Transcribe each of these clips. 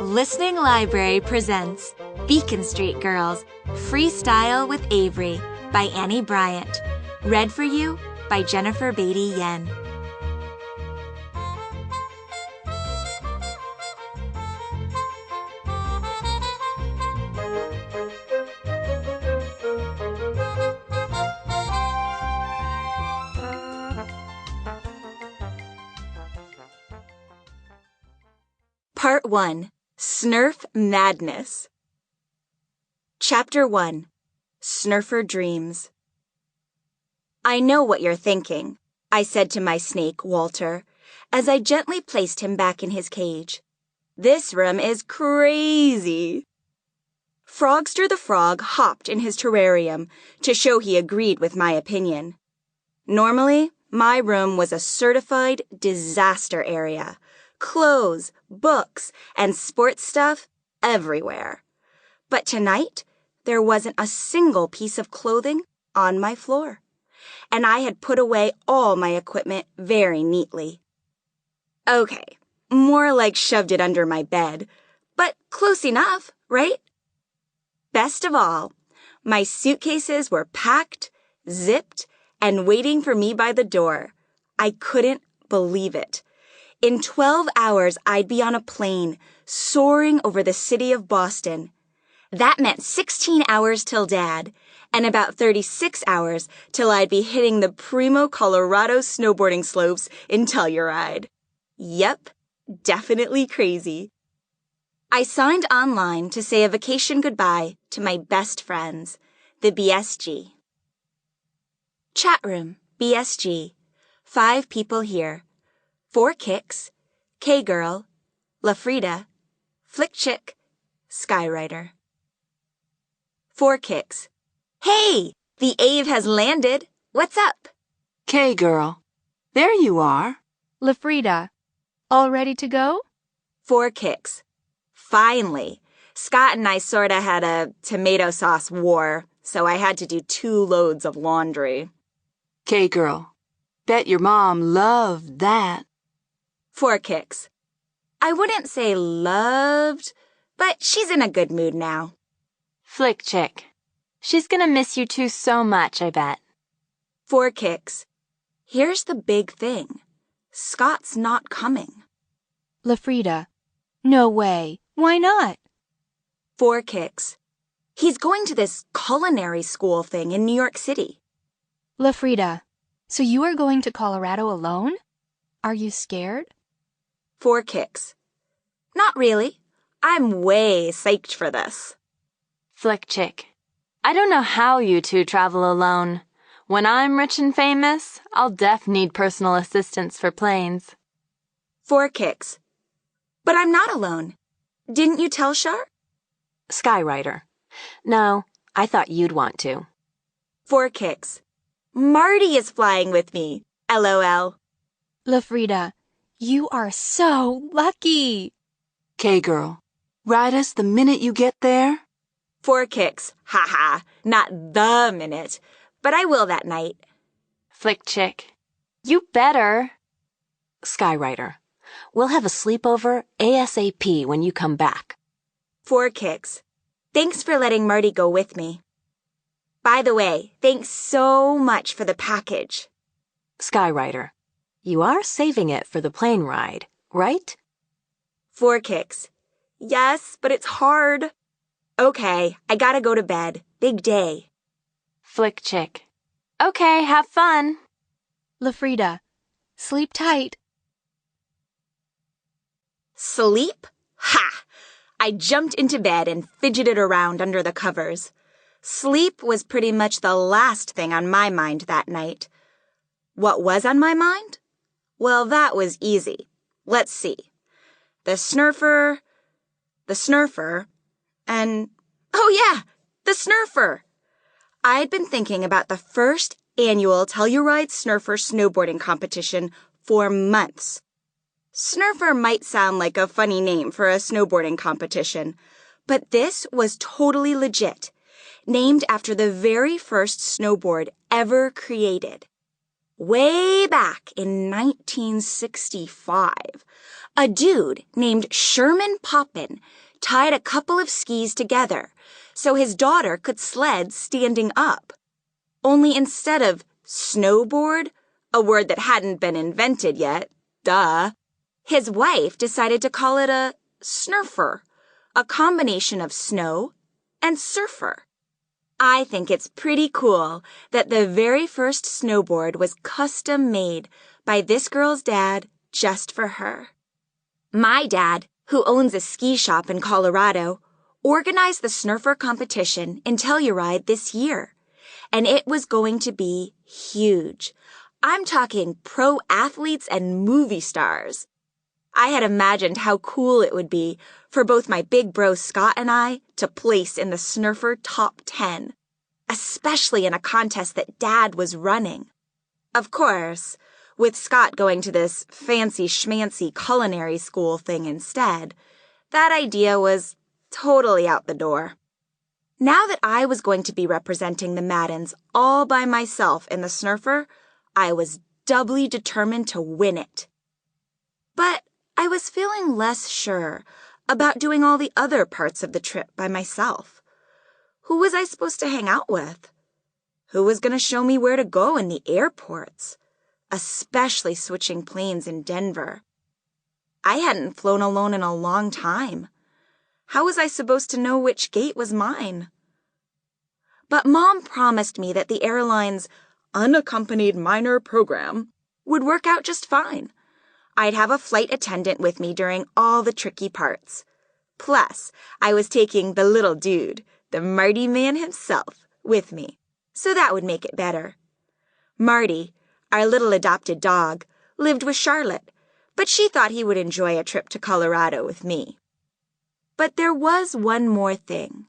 Listening Library presents Beacon Street Girls, Freestyle with Avery by Annie Bryant. Read for you by Jennifer Beatty Yen. Part 1. Snurf Madness. Chapter 1. Snurfer Dreams. I know what you're thinking, I said to my snake, Walter, as I gently placed him back in his cage. This room is crazy. Frogster the frog hopped in his terrarium to show he agreed with my opinion. Normally, my room was a certified disaster area. Clothes, books, and sports stuff everywhere. But tonight, there wasn't a single piece of clothing on my floor, and I had put away all my equipment very neatly. Okay, more like shoved it under my bed, but close enough, right? Best of all, my suitcases were packed, zipped, and waiting for me by the door. I couldn't believe it. In 12 hours, I'd be on a plane, soaring over the city of Boston. That meant 16 hours till Dad, and about 36 hours till I'd be hitting the primo Colorado snowboarding slopes in Telluride. Yep, definitely crazy. I signed online to say a vacation goodbye to my best friends, the BSG. Chat room, BSG. 5 people here. 4 Kicks, K-Girl, LaFrida, Flick Chick, Skywriter. 4 Kicks. Hey, the Ave has landed. What's up? K-Girl. There you are. LaFrida. All ready to go? 4 Kicks. Finally. Scott and I sorta had a tomato sauce war, so I had to do 2 loads of laundry. K-Girl. Bet your mom loved that. 4 Kicks. I wouldn't say loved, but she's in a good mood now. Flick Chick. She's gonna miss you two so much, I bet. 4 Kicks. Here's the big thing. Scott's not coming. LaFrida. No way. Why not? 4 Kicks. He's going to this culinary school thing in New York City. LaFrida. So you are going to Colorado alone? Are you scared? 4 Kicks. Not really. I'm way psyched for this. Flick Chick. I don't know how you two travel alone. When I'm rich and famous, I'll def need personal assistance for planes. 4 Kicks. But I'm not alone. Didn't you tell Shar? Skywriter. No, I thought you'd want to. 4 Kicks. Marty is flying with me. LOL. LaFrida. You are so lucky. K-Girl. Ride us the minute you get there? 4 Kicks. Haha. Not the minute. But I will that night. Flick Chick. You better. Skywriter. We'll have a sleepover ASAP when you come back. 4 Kicks. Thanks for letting Marty go with me. By the way, thanks so much for the package. Skywriter. You are saving it for the plane ride, right? 4 Kicks. Yes, but it's hard. Okay, I gotta go to bed. Big day. Flick Chick. Okay, have fun. LaFrida. Sleep tight. Sleep? Ha! I jumped into bed and fidgeted around under the covers. Sleep was pretty much the last thing on my mind that night. What was on my mind? Well, that was easy. Let's see. The Snurfer, and, oh yeah, the Snurfer. I'd been thinking about the first annual Telluride Snurfer snowboarding competition for months. Snurfer might sound like a funny name for a snowboarding competition, but this was totally legit, named after the very first snowboard ever created. Way back in 1965, a dude named Sherman Poppin tied a couple of skis together so his daughter could sled standing up. Only instead of snowboard, a word that hadn't been invented yet, duh, his wife decided to call it a snurfer, a combination of snow and surfer. I think it's pretty cool that the very first snowboard was custom made by this girl's dad just for her. My dad, who owns a ski shop in Colorado, organized the Snurfer competition in Telluride this year, and it was going to be huge. I'm talking pro athletes and movie stars. I had imagined how cool it would be for both my big bro Scott and I to place in the Snurfer top 10, especially in a contest that Dad was running. Of course, with Scott going to this fancy schmancy culinary school thing instead, that idea was totally out the door. Now that I was going to be representing the Maddens all by myself in the Snurfer, I was doubly determined to win it. But I was feeling less sure about doing all the other parts of the trip by myself. Who was I supposed to hang out with? Who was going to show me where to go in the airports, especially switching planes in Denver? I hadn't flown alone in a long time. How was I supposed to know which gate was mine? But Mom promised me that the airline's unaccompanied minor program would work out just fine. I'd have a flight attendant with me during all the tricky parts. Plus, I was taking the little dude, the Marty man himself, with me, so that would make it better. Marty, our little adopted dog, lived with Charlotte, but she thought he would enjoy a trip to Colorado with me. But there was one more thing.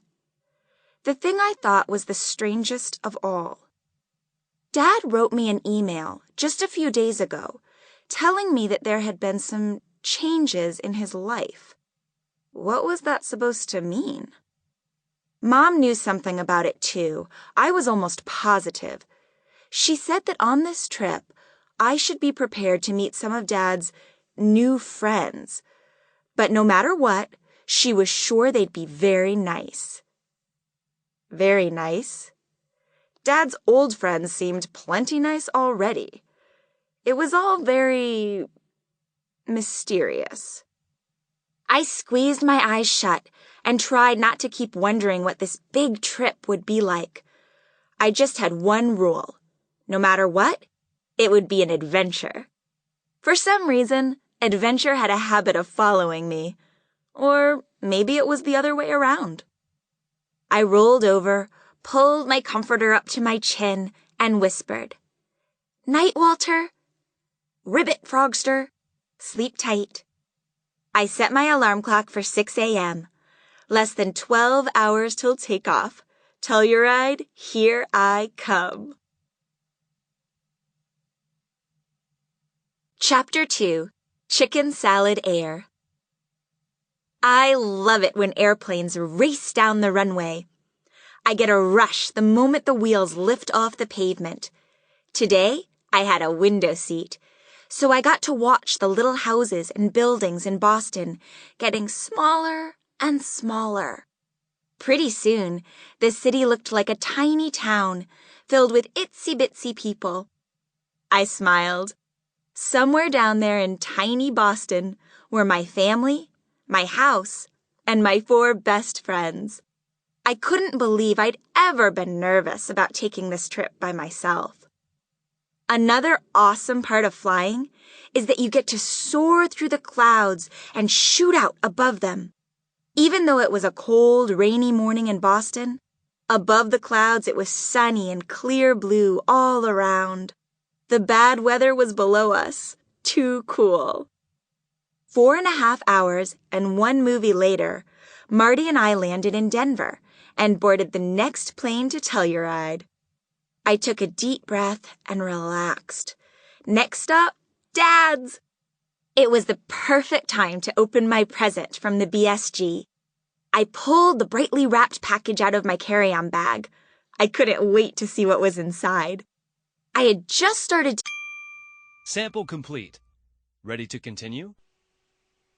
The thing I thought was the strangest of all. Dad wrote me an email just a few days ago, telling me that there had been some changes in his life. What was that supposed to mean? Mom knew something about it too. I was almost positive. She said that on this trip, I should be prepared to meet some of Dad's new friends. But no matter what, she was sure they'd be very nice. Very nice? Dad's old friends seemed plenty nice already. It was all very mysterious. I squeezed my eyes shut and tried not to keep wondering what this big trip would be like. I just had one rule. No matter what, it would be an adventure. For some reason, adventure had a habit of following me. Or maybe it was the other way around. I rolled over, pulled my comforter up to my chin, and whispered, "Night, Walter. Ribbit, Frogster. Sleep tight." I set my alarm clock for 6 a.m. Less than 12 hours till takeoff. Telluride, here I come. Chapter 2, Chicken Salad Air. I love it when airplanes race down the runway. I get a rush the moment the wheels lift off the pavement. Today, I had a window seat, so I got to watch the little houses and buildings in Boston getting smaller and smaller. Pretty soon, the city looked like a tiny town filled with itsy-bitsy people. I smiled. Somewhere down there in tiny Boston were my family, my house, and my 4 best friends. I couldn't believe I'd ever been nervous about taking this trip by myself. Another awesome part of flying is that you get to soar through the clouds and shoot out above them. Even though it was a cold, rainy morning in Boston, above the clouds it was sunny and clear blue all around. The bad weather was below us. Too cool. 4.5 hours and 1 movie later, Marty and I landed in Denver and boarded the next plane to Telluride. I took a deep breath and relaxed. Next stop, Dad's. It was the perfect time to open my present from the BSG. I pulled the brightly wrapped package out of my carry-on bag. I couldn't wait to see what was inside. I had just started Sample complete. Ready to continue?